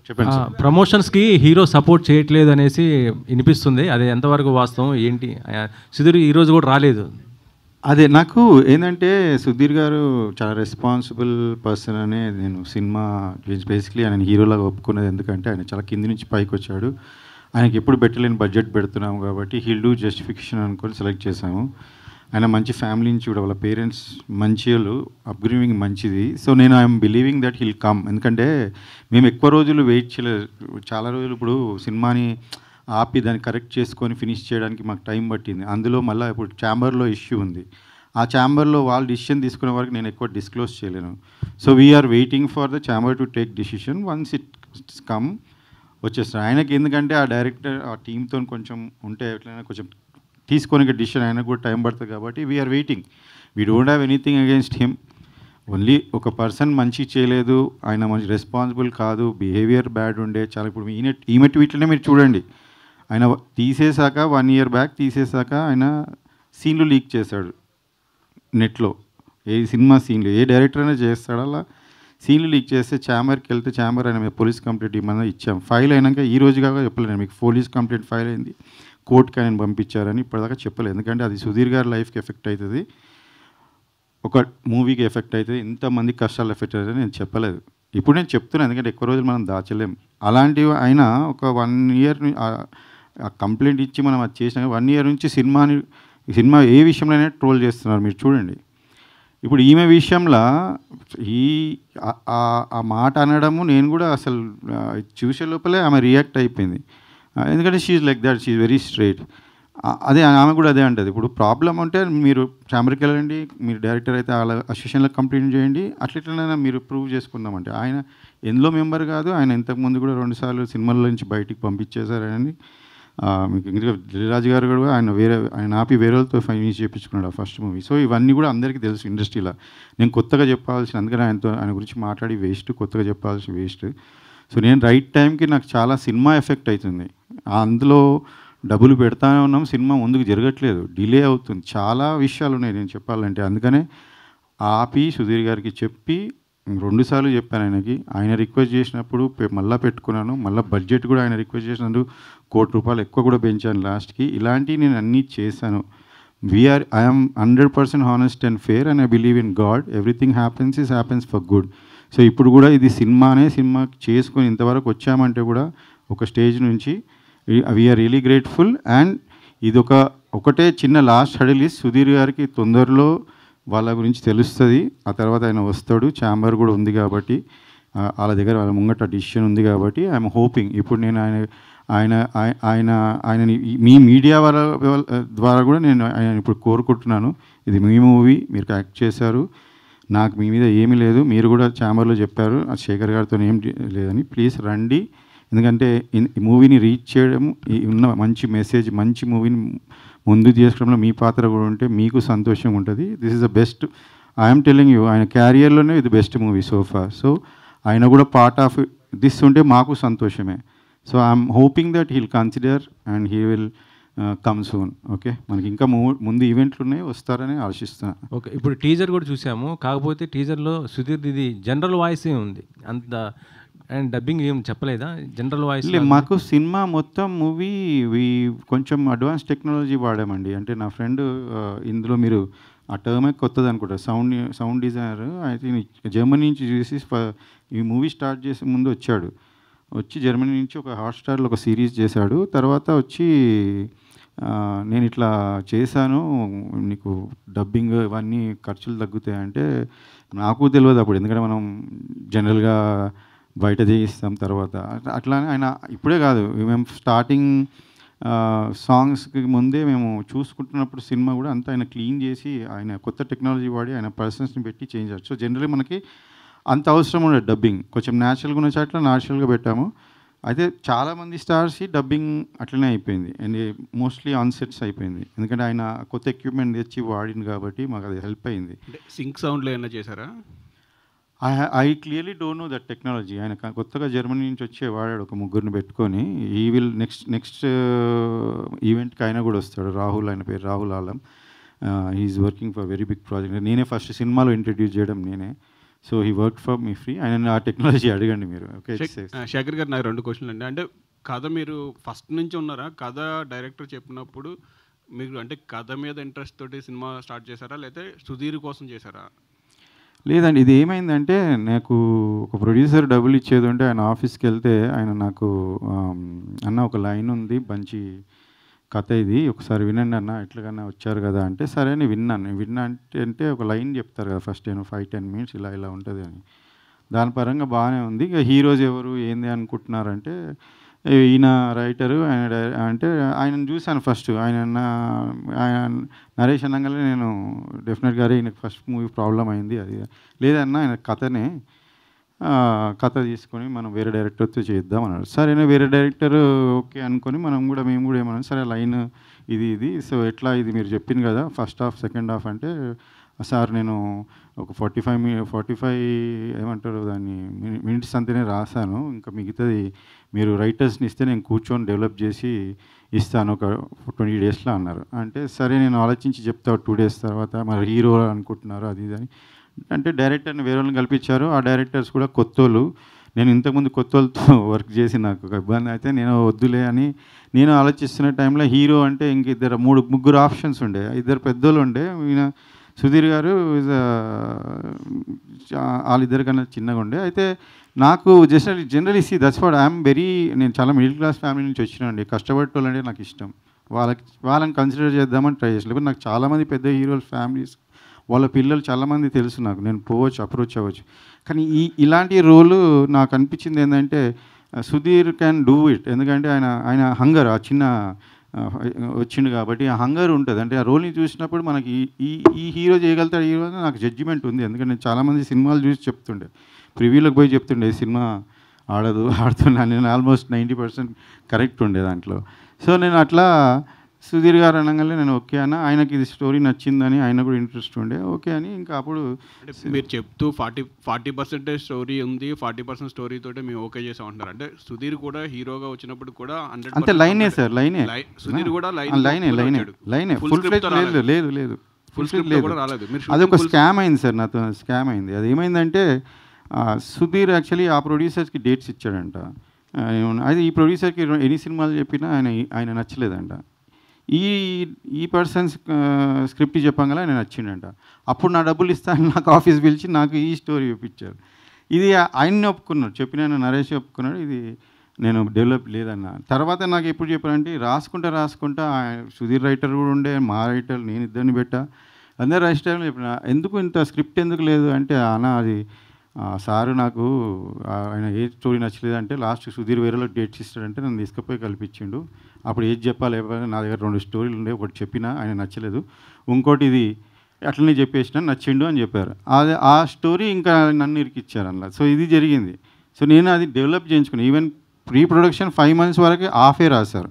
చెప్పండి sir. ప్రమోషన్స్కి hero support చేయట్లేదు అనేసి వినిపిస్తుంది, అది ఎంతవరకు వాస్తవం ఏంటి? సుధీర్ ఈరోజు కూడా రాలేదు. అదే నాకు ఏంటంటే సుధీర్ గారు చాలా రెస్పాన్సిబుల్ పర్సన్ అనే నేను సినిమా బేసిక్లీ ఆయన హీరోలాగా ఒప్పుకున్నది. ఎందుకంటే ఆయన చాలా కింది నుంచి పైకి వచ్చాడు. ఆయనకి ఎప్పుడు పెట్టలేని బడ్జెట్ పెడుతున్నాము కాబట్టి హీల్ డూ జస్టిఫికేషన్ అనుకొని సెలెక్ట్ చేశాము. ఆయన మంచి ఫ్యామిలీ నుంచి కూడా వాళ్ళ పేరెంట్స్ మంచి వాళ్ళు, అప్గ్రేవింగ్ మంచిది. సో నేను I'm believing that he'll come. ఎందుకంటే మేము ఎక్కువ రోజులు వెయిట్ చేయలేదు. చాలా రోజులు ఇప్పుడు సినిమాని ఆపి దాన్ని కరెక్ట్ చేసుకొని ఫినిష్ చేయడానికి మాకు టైం పట్టింది. అందులో మళ్ళీ ఇప్పుడు ఛాంబర్లో ఇష్యూ ఉంది. ఆ ఛాంబర్లో వాళ్ళు డిసిషన్ తీసుకునే వరకు నేను ఎక్కువ డిస్క్లోజ్ చేయలేను. So we are waiting for the chamber to take decision. Once it's come వచ్చేస్తారు. ఆయనకి ఎందుకంటే ఆ డైరెక్టర్ ఆ టీంతో కొంచెం ఉంటే ఎట్లయినా కొంచెం తీసుకొని డిసిషన్ ఆయనకు కూడా టైం పడుతుంది కాబట్టి we are waiting. We don't have anything against him. Only ఒక పర్సన్ మంచి చేయలేదు, ఆయన మంచి రెస్పాన్సిబుల్ కాదు, బిహేవియర్ బ్యాడ్ ఉండే చాలా. ఇప్పుడు ఈమె ట్వీట్లోనే మీరు చూడండి, ఆయన తీసేశాక 1 year బ్యాక్ తీసేశాక ఆయన సీన్లు లీక్ చేశాడు నెట్లో. ఏ సినిమా సీన్లు ఏ డైరెక్టర్ అయినా చేస్తాడు అలా సీన్లు లీక్ చేస్తే ఛాంబర్కి వెళ్తే ఛాంబర్ ఆయన మీద పోలీస్ కంప్లైంట్ ఇవ్వమని ఇచ్చాం. ఫైల్ అయినాక ఈ రోజు కాక చెప్పలేదు మీకు, పోలీస్ కంప్లైంట్ ఫైల్ అయింది, కోర్టుకి ఆయన పంపించారని ఇప్పటిదాకా చెప్పలేదు. ఎందుకంటే అది సుధీర్ గారి లైఫ్కి ఎఫెక్ట్ అవుతుంది, ఒక మూవీకి ఎఫెక్ట్ అవుతుంది, ఇంతమంది కష్టాలు ఎఫెక్ట్ అవుతుంది నేను చెప్పలేదు. ఇప్పుడు నేను చెప్తున్నాను ఎందుకంటే ఎక్కువ రోజులు మనం దాచలేం. అలాంటివి అయినా ఒక 1 year కంప్లైంట్ ఇచ్చి మనం అది చేసినా 1 year నుంచి సినిమా ఏ విషయంలోనే ట్రోల్ చేస్తున్నారు మీరు చూడండి. ఇప్పుడు ఈమె విషయంలో ఆ మాట అనడము నేను కూడా అసలు చూసే లోపలే ఆమె రియాక్ట్ అయిపోయింది. ఎందుకంటే she's like that, she's very straight. అదే ఆమె కూడా అదే అంటది. ఇప్పుడు ప్రాబ్లం ఉంటే మీరు ఛాంబర్కి వెళ్ళండి, మీరు డైరెక్టర్ అయితే వాళ్ళ అసోసియేషన్లో కంప్లైంట్ చేయండి, అట్లయినా మీరు ప్రూవ్ చేసుకుందామంటే ఆయన ఎందులో మెంబర్ కాదు. ఆయన ఇంతకుముందు కూడా 2 సార్లు సినిమాల నుంచి బయటికి పంపించేశారని మీకు ఇంకా దిల్రాజు గారు కూడా ఆయన ఆపి వేరే వాళ్ళతో ఫైనాన్స్ చేయించుకున్నాడు ఆ ఫస్ట్ మూవీ. సో ఇవన్నీ కూడా అందరికీ తెలుసు ఇండస్ట్రీలో. నేను కొత్తగా చెప్పాల్సిన, అందుకని ఆయన గురించి మాట్లాడి వేస్ట్, కొత్తగా చెప్పాల్సిన వేస్ట్. సో నేను రైట్ టైంకి నాకు చాలా సినిమా ఎఫెక్ట్ అవుతుంది, అందులో డబ్బులు పెడతానే ఉన్నాం, సినిమా ముందుకు జరగట్లేదు, డిలే అవుతుంది, చాలా విషయాలు ఉన్నాయి నేను చెప్పాలంటే. అందుకనే ఆపి సుధీర్ గారికి చెప్పి 2 సార్లు చెప్పాను ఆయనకి. ఆయన రిక్వెస్ట్ చేసినప్పుడు మళ్ళీ పెట్టుకున్నాను, మళ్ళీ బడ్జెట్ కూడా ఆయన రిక్వెస్ట్ చేసినందుకు ₹1 కోటి ఎక్కువ కూడా పెంచాను లాస్ట్కి. ఇలాంటివి నేను అన్నీ చేశాను. I'm 100% honest and fair and I believe in God. Everything happens for good. So ఇప్పుడు కూడా ఇది సినిమా చేసుకొని ఇంతవరకు వచ్చామంటే కూడా ఒక స్టేజ్ నుంచి వీఆర్ రియలీ గ్రేట్ఫుల్. అండ్ ఇది ఒకటే చిన్న లాస్ట్ హడిల్ ఇస్ సుధీర్ గారికి తొందరలో వాళ్ళ గురించి తెలుస్తుంది. ఆ తర్వాత ఆయన వస్తాడు, ఛాంబర్ కూడా ఉంది కాబట్టి వాళ్ళ దగ్గర వాళ్ళ ముంగట డిసిషన్ ఉంది కాబట్టి ఐఎమ్ హోపింగ్. ఇప్పుడు నేను ఆయనని మీ మీడియా ద్వారా కూడా నేను ఆయన ఇప్పుడు కోరుకుంటున్నాను, ఇది మీ మూవీ, మీరు యాక్ట్ చేశారు, నాకు మీ మీద ఏమీ లేదు, మీరు కూడా ఛాంబర్లో చెప్పారు శేఖర్ గారితో ఏం లేదని, ప్లీజ్ రండి. ఎందుకంటే ఈ మూవీని రీచ్ చేయడం, ఉన్న మంచి మెసేజ్, మంచి మూవీని ముందు చేసుకోవడంలో మీ పాత్ర కూడా ఉంటే మీకు సంతోషం ఉంటుంది. This is the best, I'm telling you, ఆయన క్యారియర్లోనే ఇది బెస్ట్ మూవీ సోఫా. సో ఆయన కూడా పార్ట్ ఆఫ్ దిస్ ఉంటే మాకు సంతోషమే. So I'm hoping that heal consider and he will come soon. Okay, మనకి ఇంకా ముందు ఈవెంట్లు ఉన్నాయి, వస్తారని ఆశిస్తున్నాను. ఓకే, ఇప్పుడు టీజర్ కూడా చూసాము, కాకపోతే టీజర్లో సుధీర్ ఇది జనరల్ వాయిసే ఉంది, అంత అండ్ డబ్బింగ్ ఏం చెప్పలేదా? జనరల్ వాయిస్ మాకు సినిమా మొత్తం మూవీ కొంచెం అడ్వాన్స్ టెక్నాలజీ వాడామండి. అంటే నా ఫ్రెండ్ ఇందులో మీరు ఆ టర్మే కొత్తది అనుకుంటా, సౌండ్ డిజైనర్ అయితే జర్మనీ నుంచి చూసి ఈ మూవీ స్టార్ట్ చేసే ముందు వచ్చి జర్మనీ నుంచి ఒక హాట్స్టార్లో ఒక సిరీస్ చేశాడు. తర్వాత వచ్చి నేను ఇట్లా చేశాను, నీకు డబ్బింగ్ ఇవన్నీ ఖర్చులు తగ్గుతాయంటే నాకు తెలియదు అప్పుడు, ఎందుకంటే మనం జనరల్గా బయట చేయిస్తాం. తర్వాత అట్లానే ఆయన ఇప్పుడే కాదు, మేము స్టార్టింగ్ సాంగ్స్కి ముందే మేము చూసుకుంటున్నప్పుడు సినిమా కూడా అంతా ఆయన క్లీన్ చేసి ఆయన కొత్త టెక్నాలజీ వాడి ఆయన పర్సన్స్ని పెట్టి చేంజ్ చేయాలి. సో జనరల్లీ మనకి అంత అవసరం ఉండదు డబ్బింగ్, కొంచెం న్యాచురల్గా ఉన్న చాట్ల న్యాచురల్గా పెట్టాము. అయితే చాలామంది స్టార్స్ డబ్బింగ్ అట్లనే అయిపోయింది అండ్ మోస్ట్లీ ఆన్ సెట్స్ అయిపోయింది, ఎందుకంటే ఆయన కొత్త ఎక్విప్మెంట్ తెచ్చి వాడింది కాబట్టి మాకు అది హెల్ప్ అయింది. సింక్ సౌండ్లో ఏమైనా చేశారా? I clearly don't know that technology. ఆయన కొత్తగా జర్మనీ నుంచి వచ్చే వాడాడు, ఒక 3 పెట్టుకొని. ఈ విల్ నెక్స్ట్ ఈవెంట్కి ఆయన కూడా వస్తాడు, రాహుల్, ఆయన పేరు Rahul Alam. He is working for very big project. నేనే ఫస్ట్ సినిమాలో ఇంట్రడ్యూస్ చేయడం నేనే. So he work for me free. ఆయన ఆ టెక్నాలజీ అడగండి మీరు. ఓకే, శేఖర్ గారు, నాకు 2 క్వశ్చన్లు అండి. అంటే కథ మీరు ఫస్ట్ నుంచి ఉన్నారా? కథ డైరెక్టర్ చెప్పినప్పుడు మీరు అంటే కథ మీద ఇంట్రెస్ట్ తోటి సినిమా స్టార్ట్ చేశారా, లేకపోతే సుధీర్ కోసం చేశారా? లేదండి, ఇది ఏమైందంటే నాకు ఒక ప్రొడ్యూసర్ డబ్బులు ఇచ్చేది ఉంటే ఆయన ఆఫీస్కి వెళ్తే ఆయన నాకు అన్న ఒక లైన్ ఉంది మంచి కథ, ఇది ఒకసారి వినండి అన్న, ఎట్లాగన్నా వచ్చారు కదా అంటే సరే అని విన్నా అంటే ఒక లైన్ చెప్తారు కదా ఫస్ట్ 5-10 మినిట్స్ ఇలా ఇలా ఉంటుంది అని. దాని పరంగా బాగానే ఉంది. ఇక హీరోస్ ఎవరు ఏంది అనుకుంటున్నారంటే ఈయన రైటరు, ఆయన అంటే ఆయనను చూశాను ఫస్ట్. ఆయన నరేష్ అనగానే నేను డెఫినెట్గా ఈయనకు ఫస్ట్ మూవీ ప్రాబ్లం అయింది అది లేదన్నా, ఆయన కథ తీసుకొని మనం వేరే డైరెక్టర్తో చేద్దాం అన్నాడు. సరేనా, వేరే డైరెక్టర్ ఓకే అనుకొని మేము కూడా ఏమన్నా సరే లైన్ ఇది సో ఎట్లా ఇది మీరు చెప్పింది కదా ఫస్ట్ హాఫ్ సెకండ్ హాఫ్ అంటే సార్ నేను ఒక 45 ఏమంటారు దాన్ని మినిట్స్ అంతనే రాశాను, ఇంకా మిగతాది మీరు రైటర్స్ని ఇస్తే నేను కూర్చొని డెవలప్ చేసి ఇస్తాను ఒక 20 డేస్లో అన్నారు. అంటే సరే నేను ఆలోచించి చెప్తా 2 డేస్ తర్వాత, మరి హీరో అనుకుంటున్నారు అది ఇది అని అంటే డైరెక్టర్ని వేరే వాళ్ళని కల్పించారు. ఆ డైరెక్టర్స్ కూడా కొత్తోళ్ళు. నేను ఇంతకుముందు కొత్తోళ్ళతో వర్క్ చేసి నాకు ఒక ఇబ్బంది అయితే నేను వద్దులే అని నేను ఆలోచిస్తున్న టైంలో హీరో అంటే ఇంక ముగ్గురు ఆప్షన్స్ ఉండే, 2 పెద్దోళ్ళు ఉండే. ఈయన సుధీర్ గారు వాళ్ళిద్దరికన్నా చిన్నగా ఉండే. అయితే నాకు జనరల్ దట్స్ వాట్ ఐఎమ్ నేను చాలా మిడిల్ క్లాస్ ఫ్యామిలీ నుంచి వచ్చినానండి. కష్టపడేటోళ్ళు అంటే నాకు ఇష్టం. వాళ్ళని కన్సిడర్ చేద్దామని ట్రై చేసి, లేకపోతే నాకు చాలామంది పెద్ద హీరోల ఫ్యామిలీస్ వాళ్ళ పిల్లలు చాలామంది తెలుసు నాకు, నేను అప్రోచ్ అవ్వచ్చు. కానీ ఇలాంటి రోలు నాకు అనిపించింది ఏంటంటే సుధీర్ క్యాన్ డూ ఇట్. ఎందుకంటే ఆయన హంగర్ ఆ చిన్న వచ్చిండు కాబట్టి ఆ హంగర్ ఉంటుంది. అంటే ఆ రోల్ని చూసినప్పుడు మనకి ఈ హీరో చేయగలుగుతాడు, హీరో నాకు జడ్జిమెంట్ ఉంది. ఎందుకంటే నేను చాలామంది సినిమాలు చూసి చెప్తుండే, ప్రివ్యూలోకి పోయి చెప్తుండే సినిమా ఆడుతున్నా నేను ఆల్మోస్ట్ 90% కరెక్ట్ ఉండే దాంట్లో. సో నేను అట్లా సుధీర్ గారు అనగానే నేను ఓకే అన్న, ఆయనకి ఇది స్టోరీ నచ్చిందని ఆయన కూడా ఇంట్రెస్ట్ ఉండే ఓకే అని. ఇంకా అప్పుడు మీరు చెప్తూ 40% స్టోరీ ఉంది, 40% స్టోరీ తోటి మేము ఓకే చేసాం అంటున్నారు. అంటే సుధీర్ కూడా హీరోగా వచ్చినప్పుడు కూడా అంతే లైనే సార్, సుధీర్ కూడా లైనే ఫుల్ ఫ్లెజ్ లేదు ఫుల్ స్క్రిప్ట్ కూడా రాలేదు. అది ఒక స్కామ్ అయింది సార్, నాతో స్కామ్ అయింది. అది ఏమైందంటే సుధీర్ యాక్చువల్లీ ఆ ప్రొడ్యూసర్స్కి డేట్స్ ఇచ్చాడంట. అది ఈ ప్రొడ్యూసర్కి ఎన్ని సినిమాలు చెప్పినా ఆయన నచ్చలేదంట. ఈ పర్సన్స్ స్క్రిప్ట్ చెప్పంగా ఆయన నచ్చిండంట. అప్పుడు నా డబ్బులు ఇస్తాను నాకు ఆఫీస్ పిలిచి నాకు ఈ స్టోరీ చూపించారు. ఇది ఆయన్ని ఒప్పుకున్నాడు, చెప్పిన నరేష్ ఒప్పుకున్నాడు, ఇది నేను డెవలప్ లేదన్న. తర్వాత నాకు ఎప్పుడు చెప్పారంటే రాసుకుంటా సుధీర్ రైటర్ కూడా ఉండే, మా రైటర్ నేను ఇద్దరిని పెట్టా, అందరు రాసే టైంలో చెప్పిన ఎందుకు ఇంత స్క్రిప్ట్ ఎందుకు లేదు అంటే అన్న అది సారు నాకు ఆయన ఏ స్టోరీ నచ్చలేదంటే లాస్ట్ సుధీర్ వేరేలో డేట్స్ ఇస్తాడంటే నన్ను తీసుకుపోయి కల్పించిండు. అప్పుడు ఏది చెప్పాలి నా దగ్గర 2 స్టోరీలు ఉండే, ఒకటి చెప్పినా ఆయన నచ్చలేదు, ఇంకోటి ఇది అట్లనే చెప్పేసిన నచ్చిండు అని చెప్పారు. ఆ స్టోరీ ఇంకా నన్ను ఇరికిచ్చారు అలా. సో ఇది జరిగింది. సో నేను అది డెవలప్ చేయించుకున్నాను. ఈవెన్ ప్రీ ప్రొడక్షన్ 5 months వరకు హాఫే రాశారు.